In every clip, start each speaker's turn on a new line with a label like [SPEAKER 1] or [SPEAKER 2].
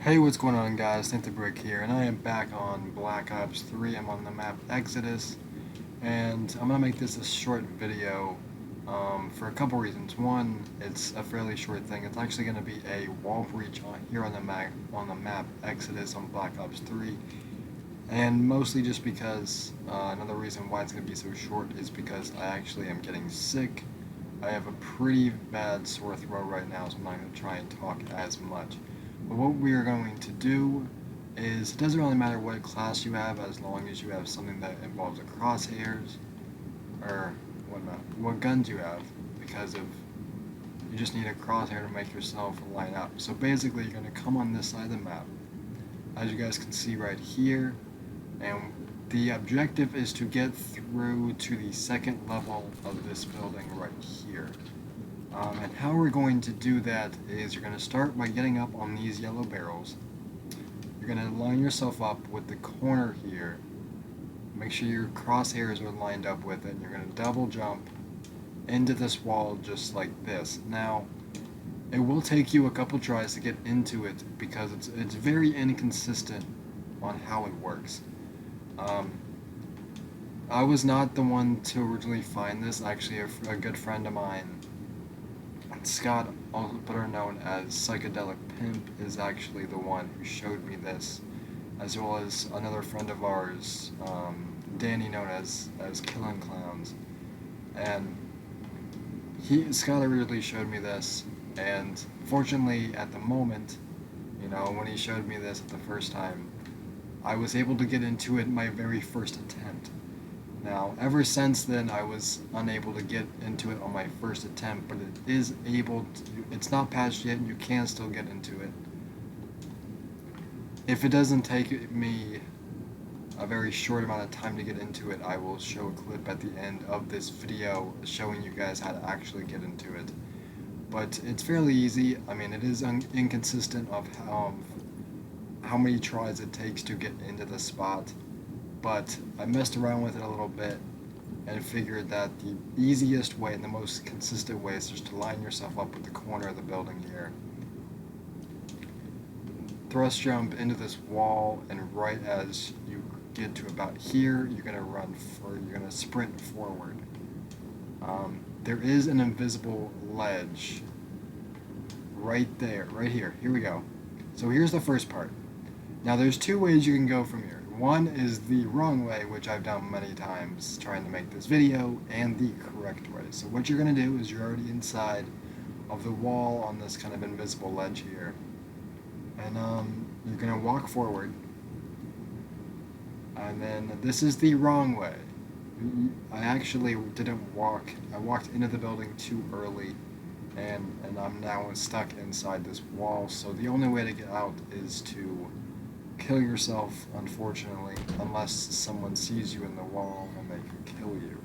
[SPEAKER 1] Hey, what's going on, guys? Nate the Brick here, and I am back on Black Ops 3. I'm on the map Exodus, and I'm gonna make this a short video for a couple reasons. One, it's a fairly short thing. It's actually gonna be a wall breach here on the map Exodus on Black Ops 3, and mostly just because another reason why it's gonna be so short is because I actually am getting sick. I have a pretty bad sore throat right now, so I'm not going to try and talk as much. But what we are going to do is, it doesn't really matter what class you have as long as you have something that involves the crosshairs, or what guns you have, because of you just need a crosshair to make yourself line up. So basically you're going to come on this side of the map, as you guys can see right here, and the objective is to get through to the second level of this building right here. And how we're going to do that is you're going to start by getting up on these yellow barrels. You're going to line yourself up with the corner here. Make sure your crosshairs are lined up with it. And you're going to double jump into this wall just like this. Now, it will take you a couple tries to get into it because it's very inconsistent on how it works. Um, I was not the one to originally find this. Actually, a good friend of mine, Scott, also better known as Psychedelic Pimp, is actually the one who showed me this, as well as another friend of ours, Danny, known as Killin' Clowns. And Scott originally showed me this, and fortunately, at the moment, when he showed me this the first time, I was able to get into it my very first attempt. Now, ever since then, I was unable to get into it on my first attempt, but it is able to, it's not patched yet, and you can still get into it. If it doesn't take me a very short amount of time to get into it, I will show a clip at the end of this video showing you guys how to actually get into it. But it's fairly easy. I mean, it is inconsistent of how many tries it takes to get into the spot, but I messed around with it a little bit and figured that the easiest way and the most consistent way is just to line yourself up with the corner of the building here. Thrust jump into this wall, and right as you get to about here, you're gonna sprint forward. There is an invisible ledge right there, right here. Here we go. So here's the first part. Now there's two ways you can go from here. One is the wrong way, which I've done many times trying to make this video, and the correct way. So what you're going to do is you're already inside of the wall on this kind of invisible ledge here. And you're going to walk forward. And then this is the wrong way. I actually didn't walk. I walked into the building too early, and I'm now stuck inside this wall. So the only way to get out is to kill yourself, unfortunately, unless someone sees you in the wall and they can kill you.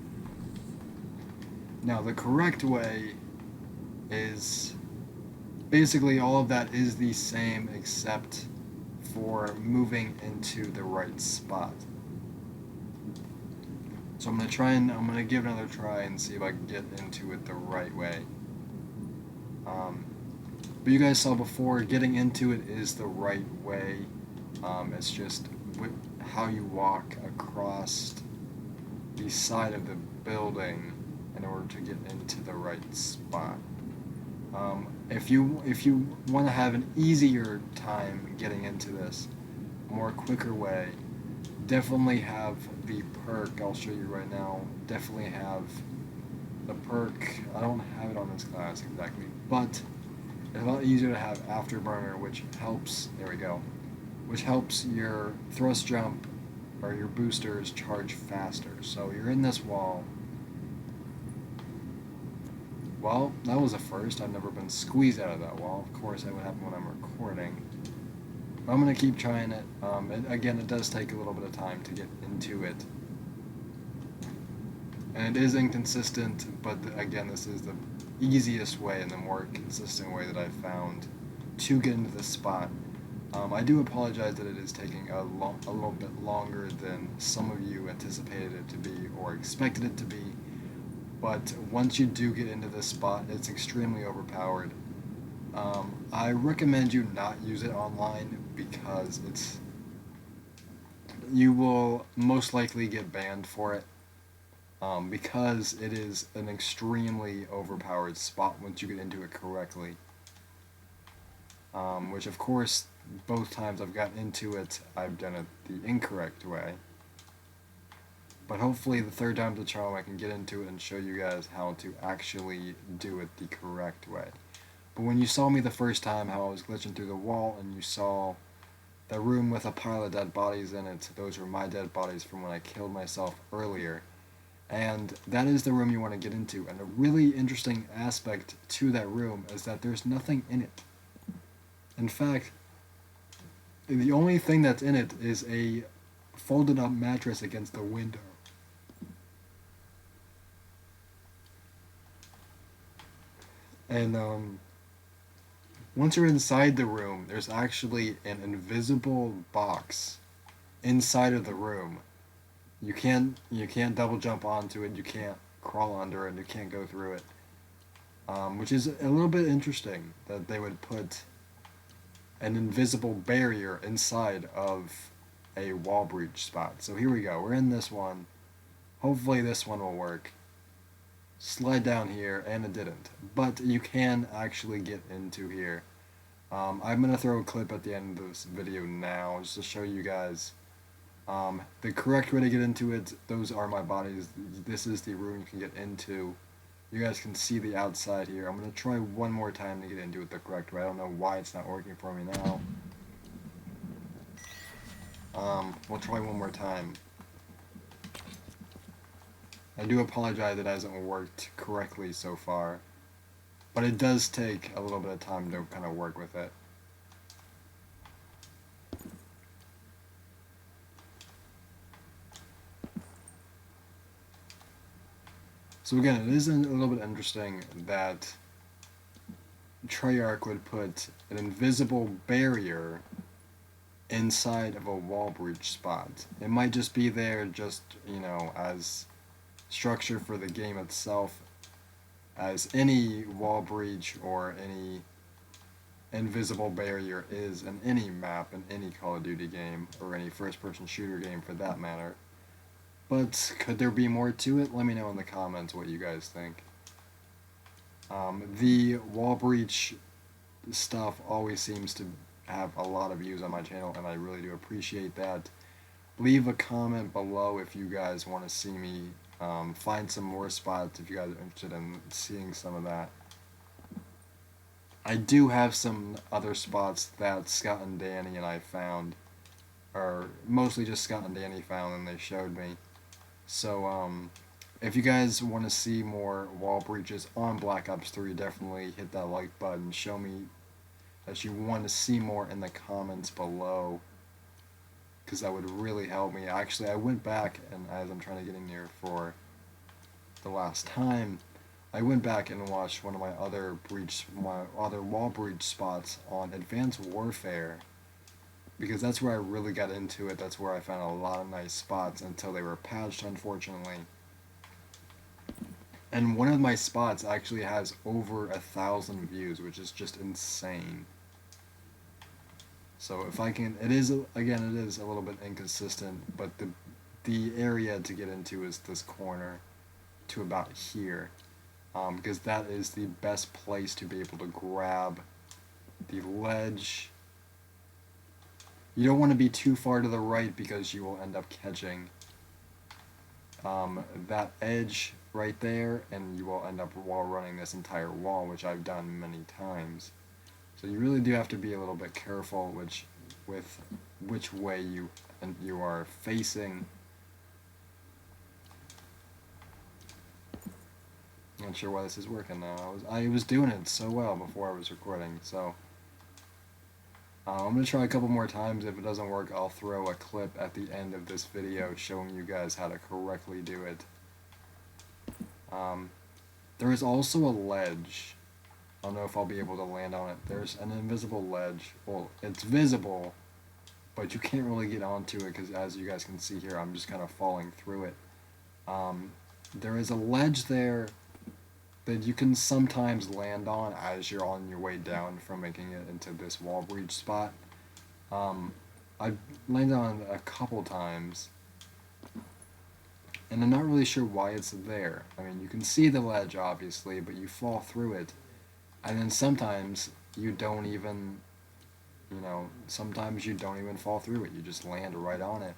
[SPEAKER 1] Now, the correct way is basically all of that is the same except for moving into the right spot. So I'm gonna give another try and see if I can get into it the right way. But you guys saw before, getting into it is the right way. It's just how you walk across the side of the building in order to get into the right spot. If you want to have an easier time getting into this, more quicker way, definitely have the perk. I'll show you right now. Definitely have the perk. I don't have it on this class exactly, but it's a lot easier to have Afterburner, which helps. There we go. Which helps your thrust jump or your boosters charge faster. So you're in this wall. Well, that was a first. I've never been squeezed out of that wall. Of course, that would happen when I'm recording. But I'm going to keep trying it. Again, it does take a little bit of time to get into it. And it is inconsistent, but again, this is the easiest way and the more consistent way that I've found to get into this spot. I do apologize that it is taking a little bit longer than some of you anticipated it to be or expected it to be, but once you do get into this spot, it's extremely overpowered. I recommend you not use it online because you will most likely get banned for it. Because it is an extremely overpowered spot once you get into it correctly. Which, of course, both times I've gotten into it, I've done it the incorrect way. But hopefully the third time's the charm, I can get into it and show you guys how to actually do it the correct way. But when you saw me the first time, how I was glitching through the wall, and you saw the room with a pile of dead bodies in it, those were my dead bodies from when I killed myself earlier. And that is the room you want to get into. And a really interesting aspect to that room is that there's nothing in it. In fact, the only thing that's in it is a folded up mattress against the window. And once you're inside the room, there's actually an invisible box inside of the room. You can't double jump onto it. You can't crawl under it. You can't go through it. Which is a little bit interesting that they would put an invisible barrier inside of a wall breach spot. So here we go. We're in this one. Hopefully this one will work. Slide down here, and it didn't. But you can actually get into here. I'm going to throw a clip at the end of this video now just to show you guys the correct way to get into it. Those are my bodies. This is the room you can get into. You guys can see the outside here. I'm going to try one more time to get into it the correct way. I don't know why it's not working for me now. We'll try one more time. I do apologize it hasn't worked correctly so far, but it does take a little bit of time to kind of work with it. So again, it is a little bit interesting that Treyarch would put an invisible barrier inside of a wall breach spot. It might just be there just, as structure for the game itself, as any wall breach or any invisible barrier is in any map, in any Call of Duty game, or any first-person shooter game for that matter. But could there be more to it? Let me know in the comments what you guys think. The wall breach stuff always seems to have a lot of views on my channel, and I really do appreciate that. Leave a comment below if you guys want to see me find some more spots, if you guys are interested in seeing some of that. I do have some other spots that Scott and Danny and I found, or mostly just Scott and Danny found and they showed me. So if you guys want to see more wall breaches on Black Ops 3, definitely hit that like button. Show me that you want to see more in the comments below, because that would really help me. Actually, I went back, and as I'm trying to get in here for the last time, I went back and watched one of my other wall breach spots on Advanced Warfare, because that's where I really got into it. That's where I found a lot of nice spots until they were patched, unfortunately. And one of my spots actually has over 1,000 views, which is just insane. So if I can, it is a little bit inconsistent, but the area to get into is this corner to about here, because that is the best place to be able to grab the ledge. You don't want to be too far to the right because you will end up catching that edge right there, and you will end up wall running this entire wall, which I've done many times. So you really do have to be a little bit careful with which way you are facing. Not sure why this is working now. I was doing it so well before I was recording, so I'm going to try a couple more times. If it doesn't work, I'll throw a clip at the end of this video showing you guys how to correctly do it. There is also a ledge. I don't know if I'll be able to land on it. There's an invisible ledge. Well, it's visible, but you can't really get onto it because, as you guys can see here, I'm just kind of falling through it. There is a ledge there that you can sometimes land on as you're on your way down from making it into this wall breach spot. I've landed on it a couple times, and I'm not really sure why it's there. I mean, you can see the ledge, obviously, but you fall through it, and then sometimes you don't even, sometimes you don't even fall through it. You just land right on it,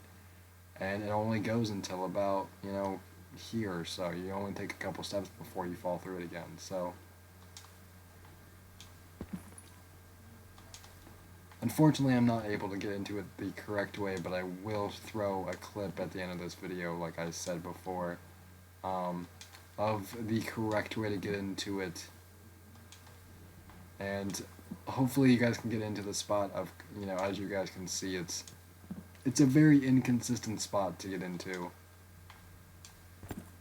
[SPEAKER 1] and it only goes until about, here, so you only take a couple steps before you fall through it again. So unfortunately, I'm not able to get into it the correct way, but I will throw a clip at the end of this video, like I said before, of the correct way to get into it. And hopefully you guys can get into the spot of, as you guys can see, it's a very inconsistent spot to get into.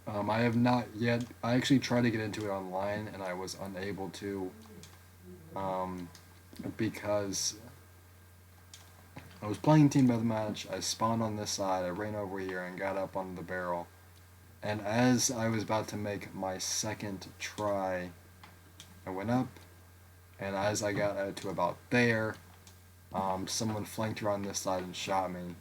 [SPEAKER 1] I have not yet, I actually tried to get into it online, and I was unable to, because I was playing Team Deathmatch. I spawned on this side, I ran over here and got up on the barrel, and as I was about to make my second try, I went up, and as I got to about there, someone flanked around this side and shot me.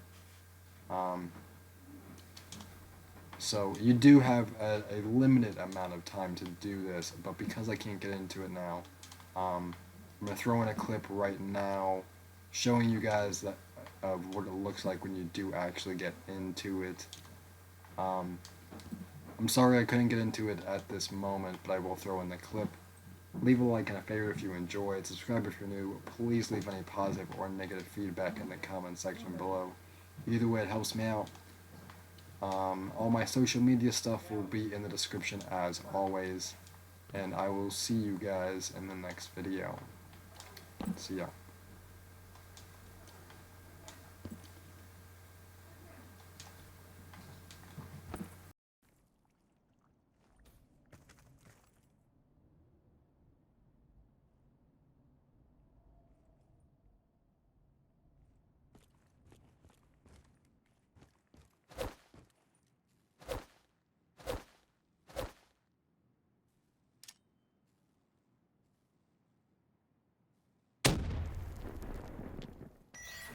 [SPEAKER 1] So you do have a limited amount of time to do this, but because I can't get into it now, I'm going to throw in a clip right now showing you guys that of what it looks like when you do actually get into it. I'm sorry I couldn't get into it at this moment, but I will throw in the clip. Leave a like and a favorite if you enjoy it. Subscribe if you're new. Please leave any positive or negative feedback in the comment section below. Either way, it helps me out. All my social media stuff will be in the description as always, and I will see you guys in the next video. See ya.